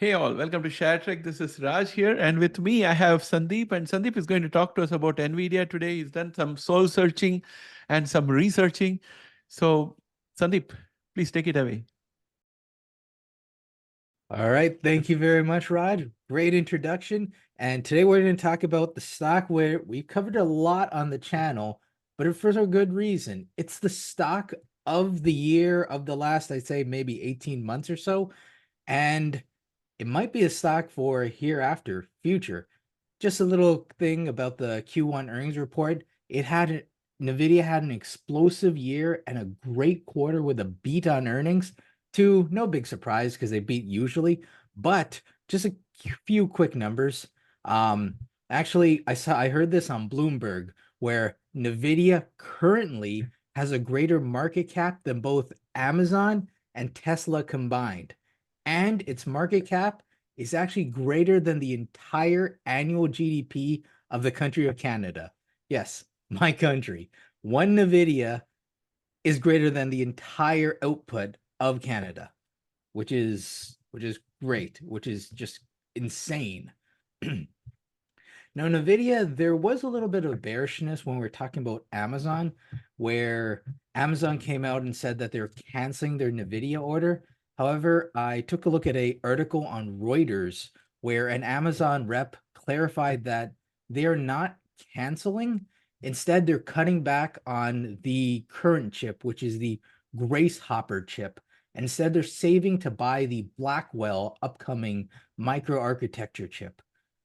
Hey all, welcome to ShareTreck. This is Raj here, and with me I have Sandeep, and Sandeep is going to talk to us about Nvidia today. He's done some soul searching and some researching. So, Sandeep, please take it away. All right, thank you very much, Raj. Great introduction. And today we're going to talk about the stock where we've covered a lot on the channel, but for a good reason. It's the stock of the year of the last, I'd say maybe 18 months or so. And it might be a stock for hereafter, future. Just a little thing about the Q1 earnings report. Nvidia had an explosive year and a great quarter with a beat on earnings to no big surprise because they beat usually, but just a few quick numbers. Actually, I heard this on Bloomberg where Nvidia currently has a greater market cap than both Amazon and Tesla combined. And its market cap is actually greater than the entire annual GDP of the country of Canada. Yes, my country. One Nvidia is greater than the entire output of Canada, which is great, which is just insane. Now, Nvidia, there was a little bit of bearishness when we were talking about Amazon, where Amazon came out and said that they're canceling their Nvidia order. However, I took a look at an article on Reuters where an Amazon rep clarified that they're not canceling. Instead, they're cutting back on the current chip, which is the Grace Hopper chip. Instead, they're saving to buy the Blackwell upcoming microarchitecture chip.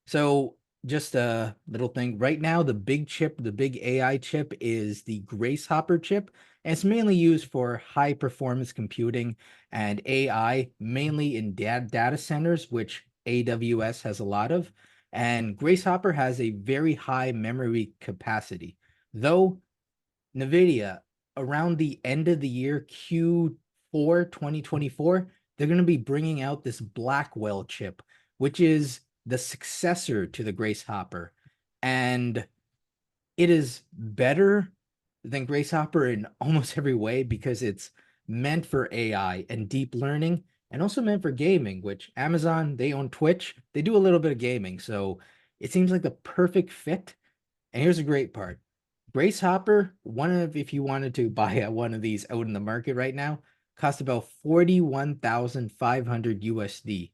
So just a little thing. Right now, the big chip, the big AI chip is the Grace Hopper chip. And it's mainly used for high performance computing and AI, mainly in data centers, which AWS has a lot of. And Grace Hopper has a very high memory capacity. Though NVIDIA, around the end of the year, Q4 2024, they're going to be bringing out this Blackwell chip, which is the successor to the Grace Hopper. And it is better than Grace Hopper in almost every way because it's meant for AI and deep learning and also meant for gaming, which Amazon, they own Twitch. They do a little bit of gaming. So it seems like the perfect fit. And here's a great part. Grace Hopper, if you wanted to buy one of these out in the market right now, cost about 41,500 USD.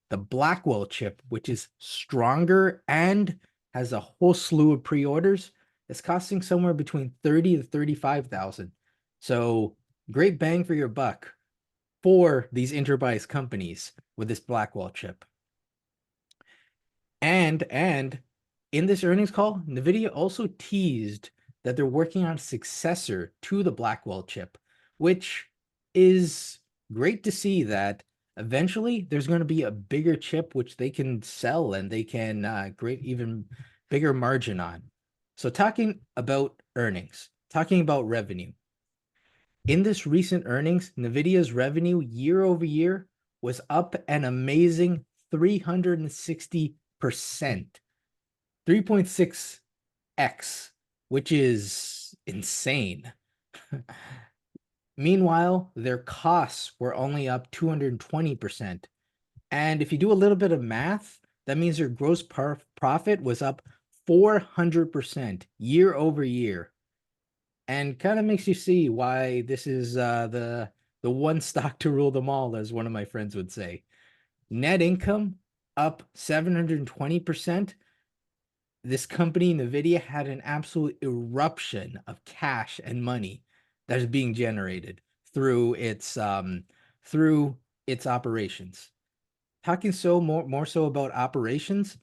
The Blackwell chip, which is stronger and has a whole slew of pre-orders, is costing somewhere between 30 to 35,000. So great bang for your buck for these enterprise companies with this Blackwell chip. And in this earnings call, Nvidia also teased that they're working on a successor to the Blackwell chip, which is great to see that eventually there's going to be a bigger chip which they can sell and they can create even bigger margin on. So talking about earnings, talking about revenue. In this recent earnings, Nvidia's revenue year over year was up an amazing 360%, 3.6x, which is insane. Meanwhile, their costs were only up 220%. And if you do a little bit of math, that means their gross profit was up 400% year over year. And kind of makes you see why this is the one stock to rule them all, as one of my friends would say. Net income up 720%. This company, Nvidia, had an absolute eruption of cash and money that is being generated through its operations. Talking more so about operations,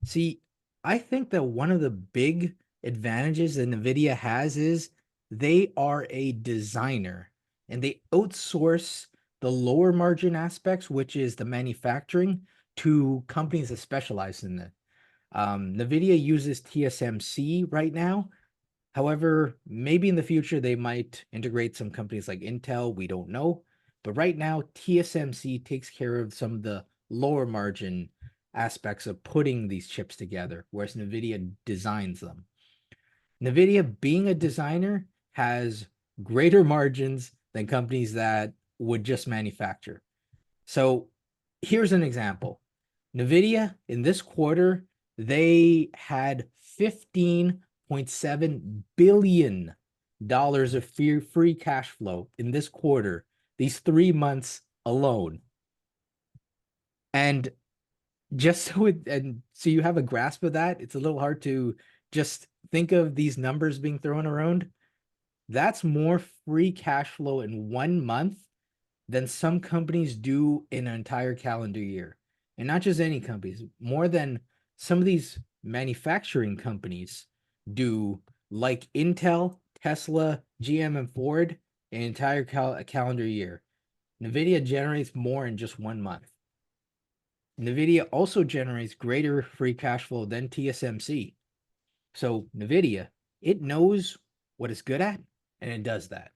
see, I think that one of the big advantages that Nvidia has is they are a designer and they outsource the lower margin aspects, which is the manufacturing, to companies that specialize in it. Nvidia uses TSMC right now. However, maybe in the future they might integrate some companies like Intel. We don't know. But right now, TSMC takes care of some of the lower margin aspects of putting these chips together, whereas Nvidia designs them. Nvidia, being a designer, has greater margins than companies that would just manufacture. So Here's an example. Nvidia in this quarter, they had $15.7 billion of free cash flow in this quarter, these 3 months alone. And just so you have a grasp of that, it's a little hard to just think of these numbers being thrown around. That's more free cash flow in 1 month than some companies do in an entire calendar year. And not just any companies, more than some of these manufacturing companies do, like Intel, Tesla, GM, and Ford, an entire calendar year. Nvidia generates more in just 1 month. Nvidia also generates greater free cash flow than TSMC. So Nvidia, it knows what it's good at, and it does that.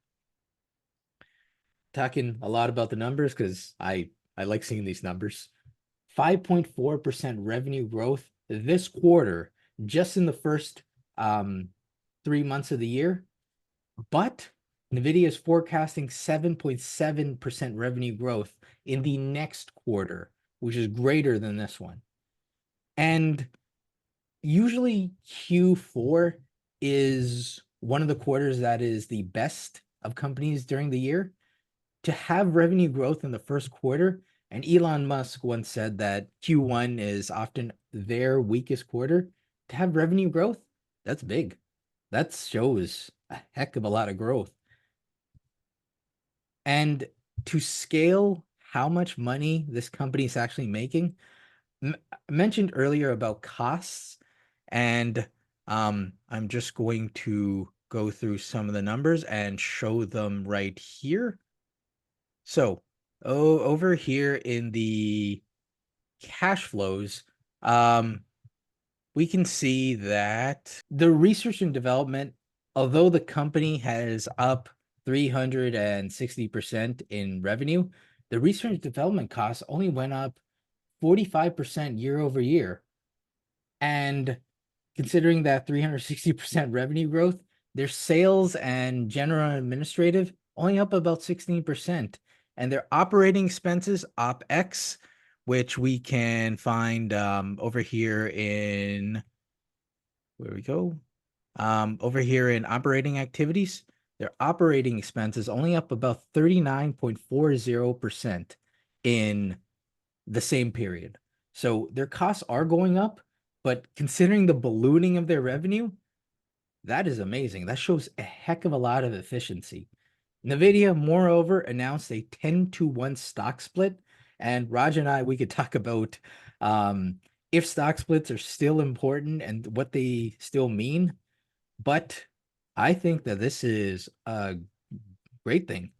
Talking a lot about the numbers because I like seeing these numbers. 5.4% revenue growth this quarter, just in the first 3 months of the year. But Nvidia is forecasting 7.7% revenue growth in the next quarter, which is greater than this one. And usually Q4 is one of the quarters that is the best of companies during the year. To have revenue growth in the first quarter, and Elon Musk once said that Q1 is often their weakest quarter, to have revenue growth, that's big. That shows a heck of a lot of growth. And to scale how much money this company is actually making, mentioned earlier about costs, and I'm just going to go through some of the numbers and show them right here. So over here in the cash flows, we can see that the research and development, although the company has up 360% in revenue, the research and development costs only went up 45% year over year. And considering that 360% revenue growth, their sales and general and administrative only up about 16%. And their operating expenses, OpEx, which we can find over here in, where we go? Over here in operating activities, their operating expenses only up about 39.40% in the same period. So their costs are going up, but considering the ballooning of their revenue, that is amazing. That shows a heck of a lot of efficiency. Nvidia, moreover, announced a 10-to-1 stock split. And Raj and I, we could talk about if stock splits are still important and what they still mean. But I think that this is a great thing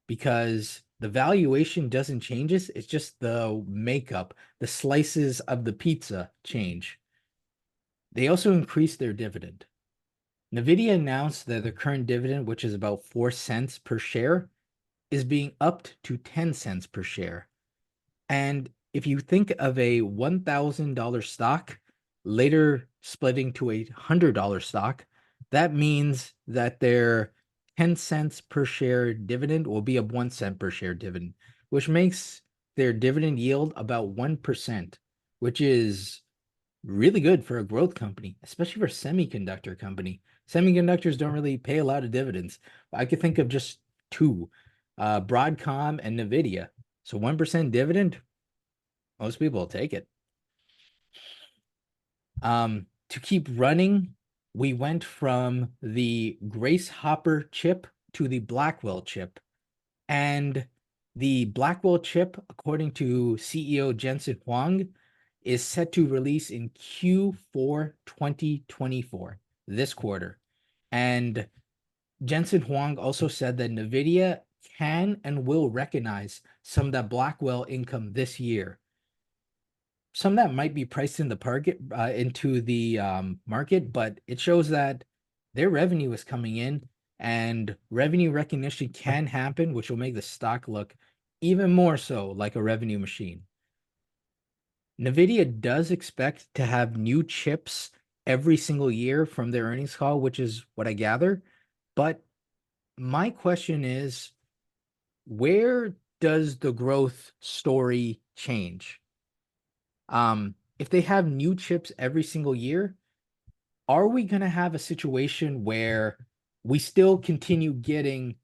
because the valuation doesn't change. It's just the makeup, the slices of the pizza change. They also increased their dividend. Nvidia announced that their current dividend, which is about 4 cents per share, is being upped to 10 cents per share. And if you think of a $1,000 stock later splitting to a $100 stock, that means that their 10 cents per share dividend will be a 1 cent per share dividend, which makes their dividend yield about 1%, which is really good for a growth company, especially for a semiconductor company. Semiconductors don't really pay a lot of dividends. I could think of just two, Broadcom and Nvidia. So 1% dividend, most people will take it. To keep running, we went from the Grace Hopper chip to the Blackwell chip. And the Blackwell chip, according to CEO Jensen Huang, is set to release in Q4 2024, this quarter. And Jensen Huang also said that Nvidia can and will recognize some of that Blackwell income this year. Some of that might be priced in the into the market, but it shows that their revenue is coming in and revenue recognition can happen, which will make the stock look even more so like a revenue machine. Nvidia does expect to have new chips every single year from their earnings call, which is what I gather. But my question is, where does the growth story change? If they have new chips every single year, are we going to have a situation where we still continue getting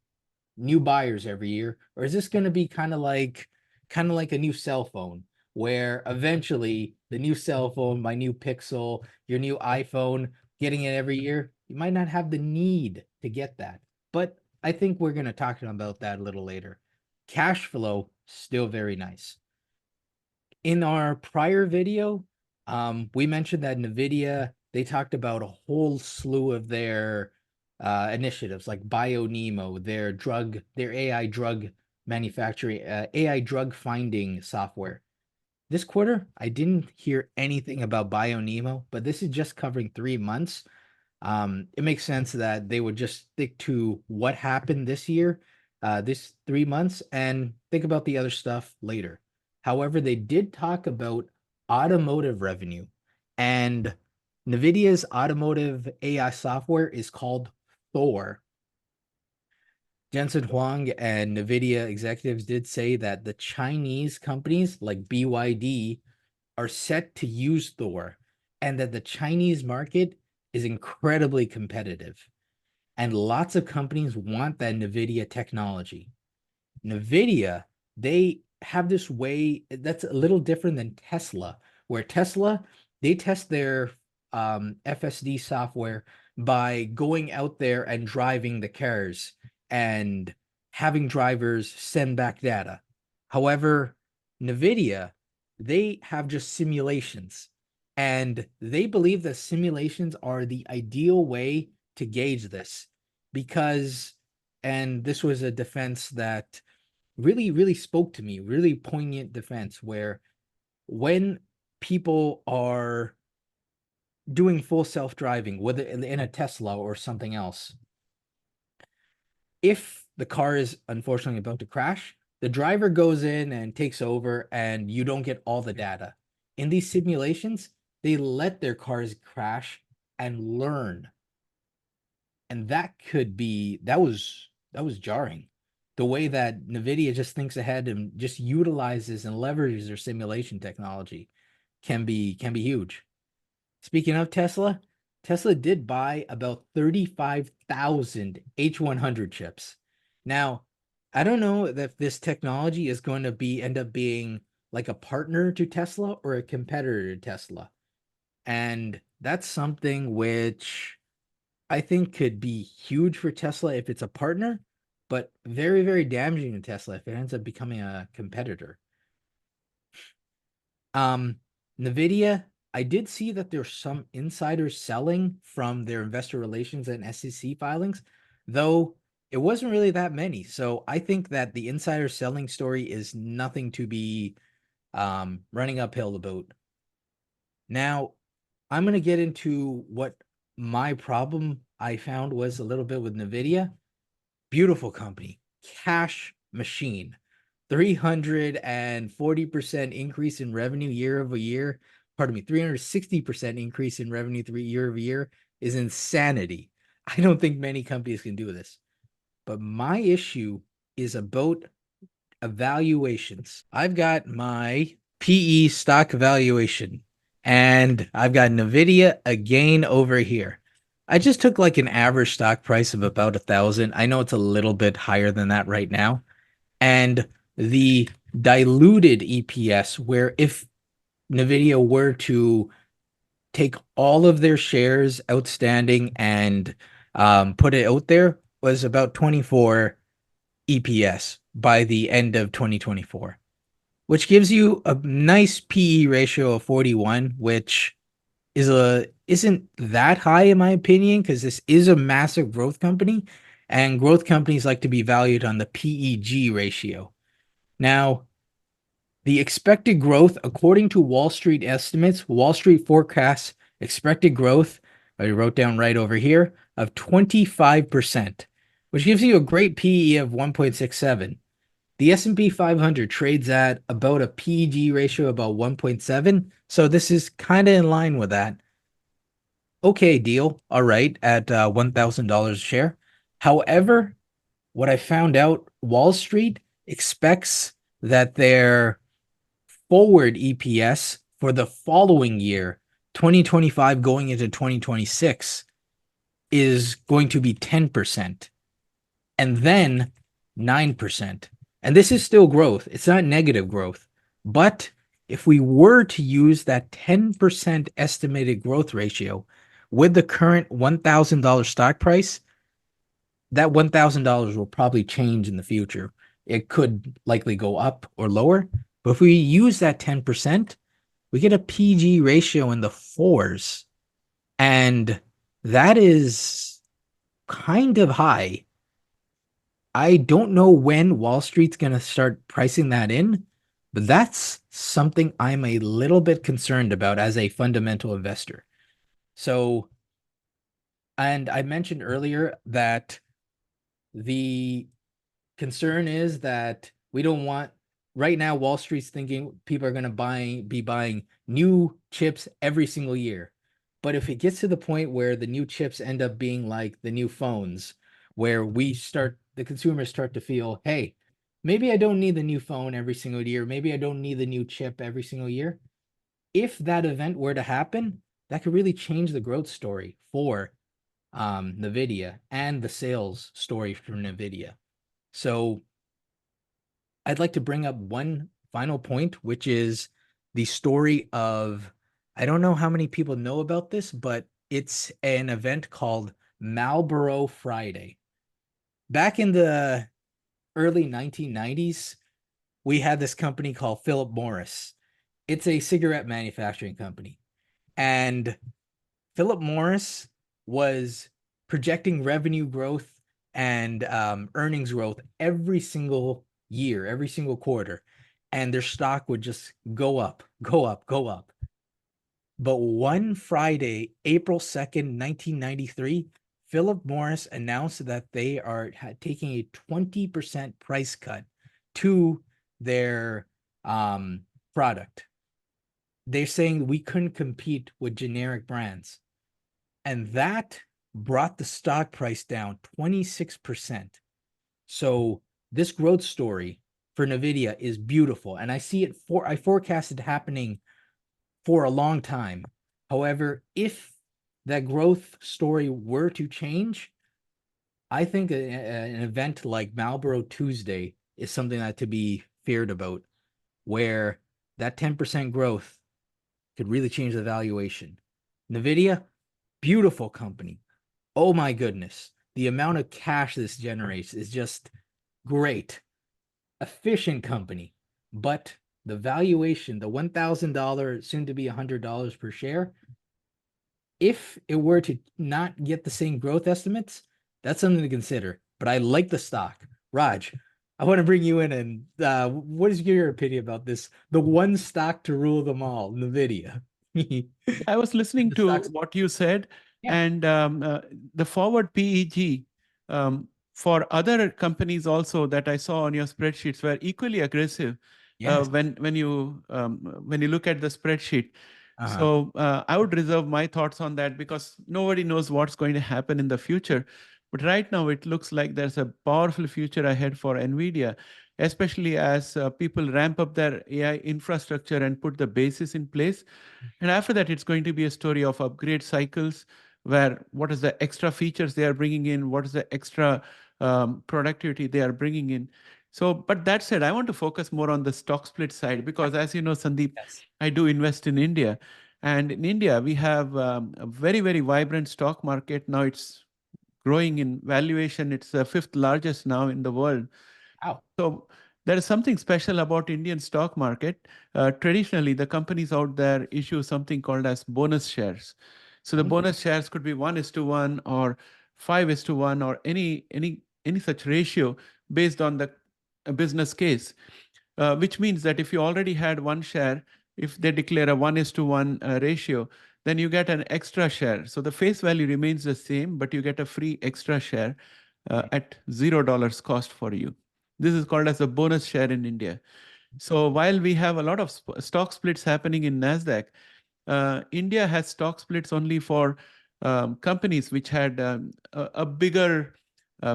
new buyers every year, or is this going to be kind of like a new cell phone, where eventually the new cell phone, my new Pixel, your new iPhone, getting it every year, you might not have the need to get that. But I think we're going to talk about that a little later. Cash flow still very nice. In our prior video, we mentioned that Nvidia, they talked about a whole slew of their initiatives like BioNemo, their AI drug manufacturing, AI drug finding software. This quarter, I didn't hear anything about BioNemo, but this is just covering 3 months. It makes sense that they would just stick to what happened this year, this 3 months, and think about the other stuff later. However, they did talk about automotive revenue, and NVIDIA's automotive AI software is called Thor. Jensen Huang and NVIDIA executives did say that the Chinese companies like BYD are set to use Thor, and that the Chinese market is incredibly competitive. And lots of companies want that NVIDIA technology. NVIDIA, they have this way that's a little different than Tesla, where Tesla, they test their FSD software by going out there and driving the cars and having drivers send back data. However, NVIDIA, they have just simulations, and they believe that simulations are the ideal way to gauge this because, and this was a defense that really spoke to me, really poignant defense, where when people are doing full self-driving, whether in a Tesla or something else, if the car is unfortunately about to crash, the driver goes in and takes over and you don't get all the data. In these simulations, they let their cars crash and learn. And that was jarring. The way that NVIDIA just thinks ahead and just utilizes and leverages their simulation technology can be huge. Speaking of Tesla, Tesla did buy about 35,000 H100 chips. Now, I don't know if this technology is going to end up being like a partner to Tesla or a competitor to Tesla. And that's something which I think could be huge for Tesla if it's a partner, but very damaging to Tesla if it ends up becoming a competitor. Nvidia, I did see that there's some insiders selling from their investor relations and SEC filings, though it wasn't really that many. So I think that the insider selling story is nothing to be running uphill about. Now, I'm going to get into what my problem I found was a little bit with Nvidia. Beautiful company, cash machine, 340% increase in revenue year over year. Pardon me, 360% increase in revenue year over year is insanity. I don't think many companies can do this. But my issue is about evaluations. I've got my PE stock evaluation, and I've got Nvidia again over here. I just took like an average stock price of about 1,000. I know it's a little bit higher than that right now. And the diluted EPS, where if Nvidia were to take all of their shares outstanding and put it out there, was about 24 EPS by the end of 2024, which gives you a nice PE ratio of 41, which isn't that high in my opinion, because this is a massive growth company, and growth companies like to be valued on the PEG ratio. Now, the expected growth, according to Wall Street estimates, Wall Street forecasts expected growth, I wrote down right over here, of 25%, which gives you a great PE of 1.67. The S&P 500 trades at about a PEG ratio of about 1.7, so this is kind of in line with that. Okay, deal. All right, at $1,000 a share. However, what I found out, Wall Street expects that their forward EPS for the following year, 2025 going into 2026, is going to be 10% and then 9%. And this is still growth. It's not negative growth. But if we were to use that 10% estimated growth ratio with the current $1,000 stock price, that $1,000 will probably change in the future. It could likely go up or lower. But if we use that 10%, we get a PG ratio in the fours. And that is kind of high. I don't know when Wall Street's going to start pricing that in, but that's something I'm a little bit concerned about as a fundamental investor. So, and I mentioned earlier that the concern is that we don't want, right now, Wall Street's thinking people are going to be buying new chips every single year. But if it gets to the point where the new chips end up being like the new phones, where the consumers start to feel, hey, maybe I don't need the new phone every single year. Maybe I don't need the new chip every single year. If that event were to happen, that could really change the growth story for Nvidia and the sales story for Nvidia. So I'd like to bring up one final point, which is the story of, I don't know how many people know about this, but it's an event called Marlboro Friday. Back in the early 1990s, we had this company called Philip Morris. It's a cigarette manufacturing company. And Philip Morris was projecting revenue growth and earnings growth every single year, every single quarter. And their stock would just go up, go up, go up. But one Friday, April 2nd, 1993, Philip Morris announced that they are taking a 20% price cut to their product. They're saying we couldn't compete with generic brands. And that brought the stock price down 26%. So this growth story for Nvidia is beautiful. And I see it I forecast it happening for a long time. However, if that growth story were to change, I think an event like Marlboro Tuesday is something that to be feared about, where that 10% growth could really change the valuation. Nvidia, beautiful company. Oh my goodness. The amount of cash this generates is just great. Efficient company. But the valuation, the $1,000, soon to be $100 per share, if it were to not get the same growth estimates, that's something to consider. But I like the stock. Raj, I want to bring you in, and what is your opinion about this? The one stock to rule them all, Nvidia. I was listening to what you said, Yeah. and the forward PEG for other companies also that I saw on your spreadsheets were equally aggressive. Yes. When you look at the spreadsheet. Uh-huh. So I would reserve my thoughts on that because nobody knows what's going to happen in the future. But right now, it looks like there's a powerful future ahead for NVIDIA, especially as people ramp up their AI infrastructure and put the basis in place. And after that, it's going to be a story of upgrade cycles where what is the extra features they are bringing in, what is the extra productivity they are bringing in. So, but that said, I want to focus more on the stock split side because, as you know, Sandeep, Yes. I do invest in India. And in India, we have a very, very vibrant stock market. Now it's growing in valuation. It's the fifth largest now in the world. Wow. So there is something special about Indian stock market. Traditionally, the companies out there issue something called as bonus shares. So the bonus shares could be 1:1 or 5:1 or any such ratio based on the business case, which means that if you already had one share, if they declare a 1:1 ratio, then you get an extra share. So the face value remains the same, but you get a free extra share at $0 cost for you. This is called as a bonus share in India. So while we have a lot of stock splits happening in NASDAQ, India has stock splits only for companies which had a bigger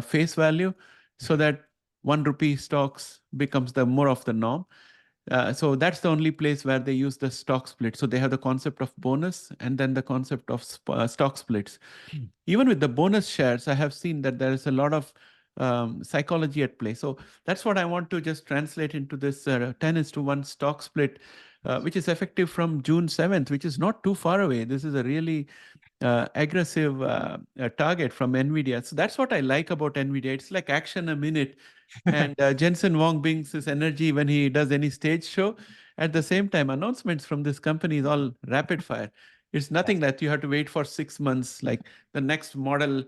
face value, so that 1 rupee stocks becomes the more of the norm. So that's the only place where they use the stock split. So they have the concept of bonus and then the concept of stock splits. Even with the bonus shares, I have seen that there is a lot of psychology at play. So that's what I want to just translate into this 10:1 stock split, which is effective from June 7th, which is not too far away. This is a really aggressive target from Nvidia. So that's what I like about Nvidia. It's like action a minute. And Jensen Wong brings his energy when he does any stage show. At the same time, announcements from this company is all rapid fire. It's nothing that you have to wait for 6 months, like the next model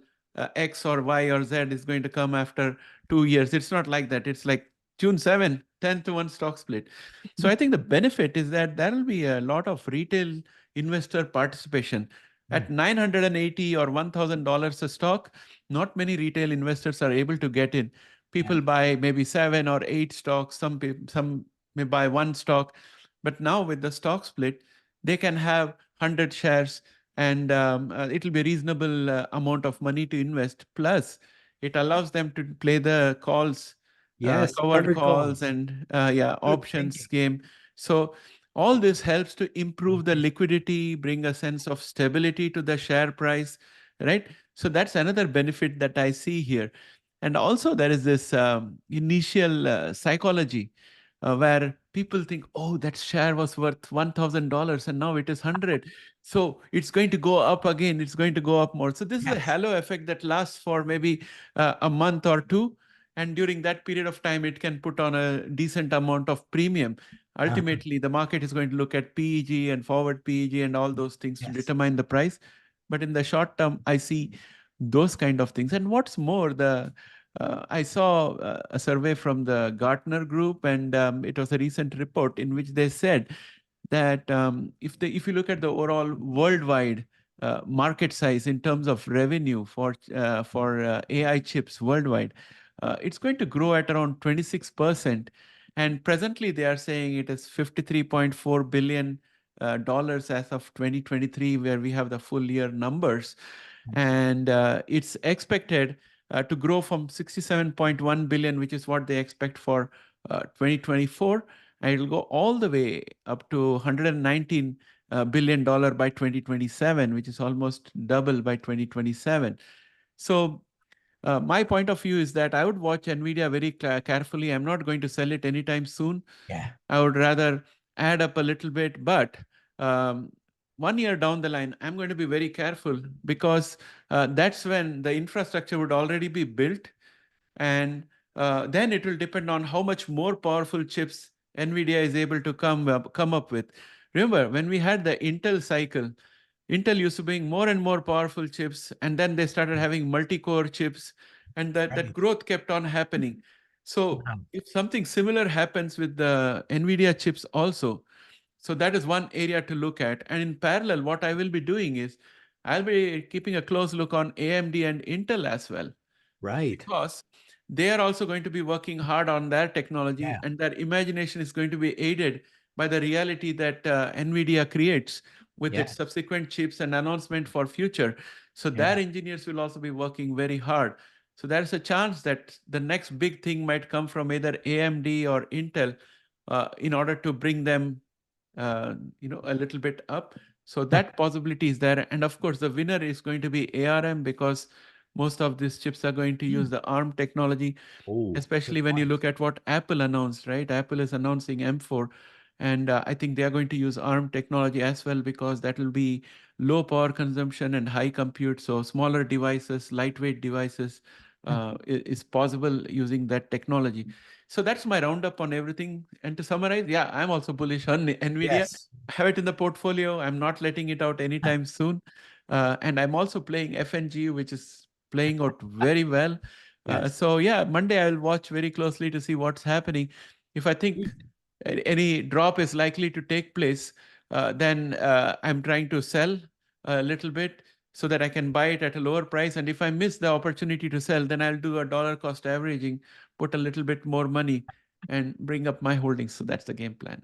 X or Y or Z is going to come after 2 years. It's not like that. It's like June 7, 10:1 stock split. So I think the benefit is that there will be a lot of retail investor participation. At 980 or $1,000 a stock, not many retail investors are able to get in. People buy maybe 7 or 8 stocks. Some may buy one stock. But now with the stock split, they can have 100 shares and it will be a reasonable amount of money to invest. Plus, it allows them to play the calls, Yes, covered covered calls calls. and Good options thinking. game. So all this helps to improve the liquidity, bring a sense of stability to the share price, right? So that's another benefit that I see here. And also there is this initial psychology where people think, oh, that share was worth $1,000 and now it is 100. So it's going to go up again. It's going to go up more. So this is a Yes. halo effect that lasts for maybe a month or two. And during that period of time, it can put on a decent amount of premium. Ultimately, the market is going to look at PEG and forward PEG and all those things to Yes. determine the price. But in the short term, I see those kind of things. And what's more, I saw a survey from the Gartner Group, and it was a recent report in which they said that if you look at the overall worldwide market size in terms of revenue for AI chips worldwide, it's going to grow at around 26%. And presently, they are saying it is $53.4 billion dollars as of 2023, where we have the full year numbers. And it's expected to grow from 67.1 billion, which is what they expect for 2024, and it'll go all the way up to 119 billion dollar by 2027, which is almost double by 2027. So my point of view is that I would watch Nvidia very carefully. I'm not going to sell it anytime soon. Yeah. I would rather add up a little bit, but um, 1 year down the line, I'm going to be very careful because that's when the infrastructure would already be built, and then it will depend on how much more powerful chips NVIDIA is able to come up with. Remember, when we had the Intel cycle, Intel used to bring more and more powerful chips, and then they started having multi-core chips, and that Right. growth kept on happening. So Wow. if something similar happens with the NVIDIA chips also, so that is one area to look at. And in parallel, what I will be doing is I'll be keeping a close look on AMD and Intel as well, Right. because they are also going to be working hard on their Yeah. technology, and their imagination is going to be aided by the reality that NVIDIA creates with its Yeah. subsequent chips and announcement for future. So their Yeah. engineers will also be working very hard. So there's a chance that the next big thing might come from either AMD or Intel in order to bring them a little bit up. So that possibility is there. And of course, the winner is going to be ARM, because most of these chips are going to use the ARM technology, Oh, good especially when you point. look at what Apple announced, right? Apple is announcing M4, and I think they are going to use ARM technology as well, because that will be low power consumption and high compute. So smaller devices, lightweight devices is possible using that technology. So that's my roundup on everything. And to summarize, yeah, I'm also bullish on Nvidia. Yes. I have it in the portfolio. I'm not letting it out anytime soon. And I'm also playing FNG, which is playing out very well. Yes. So yeah, Monday I'll watch very closely to see what's happening. If I think any drop is likely to take place, then I'm trying to sell a little bit so that I can buy it at a lower price. And if I miss the opportunity to sell, then I'll do a dollar cost averaging, put a little bit more money and bring up my holdings. So that's the game plan.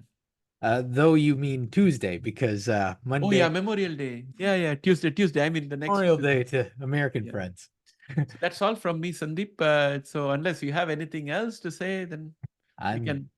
Though you mean Tuesday, because Oh Monday, yeah, Memorial Day. Yeah, yeah, Tuesday. I mean the next Memorial Tuesday. Day to American Yeah. friends. So that's all from me, Sandeep. So unless you have anything else to say, then we I'm can.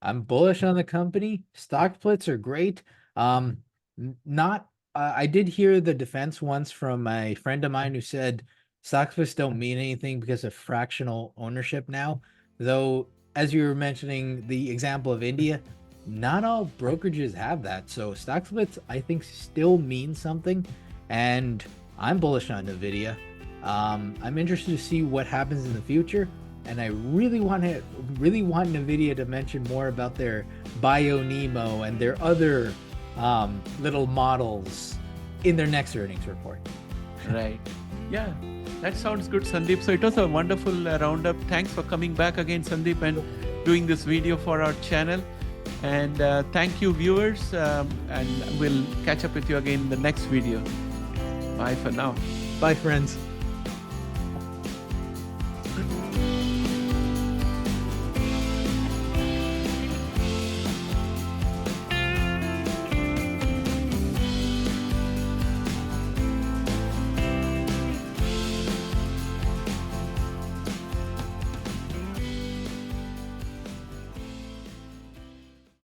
I'm bullish on the company. Stock splits are great. Not I did hear the defense once from a friend of mine who said stock splits don't mean anything because of fractional ownership now. Though, as you were mentioning the example of India, not all brokerages have that. So stock splits, I think, still mean something. And I'm bullish on Nvidia. I'm interested to see what happens in the future. And I really want Nvidia to mention more about their BioNemo and their other little models in their next earnings report. Right. Yeah, that sounds good, Sandeep. So it was a wonderful roundup. Thanks for coming back again, Sandeep, and doing this video for our channel. And thank you, viewers. And we'll catch up with you again in the next video. Bye for now. Bye, friends.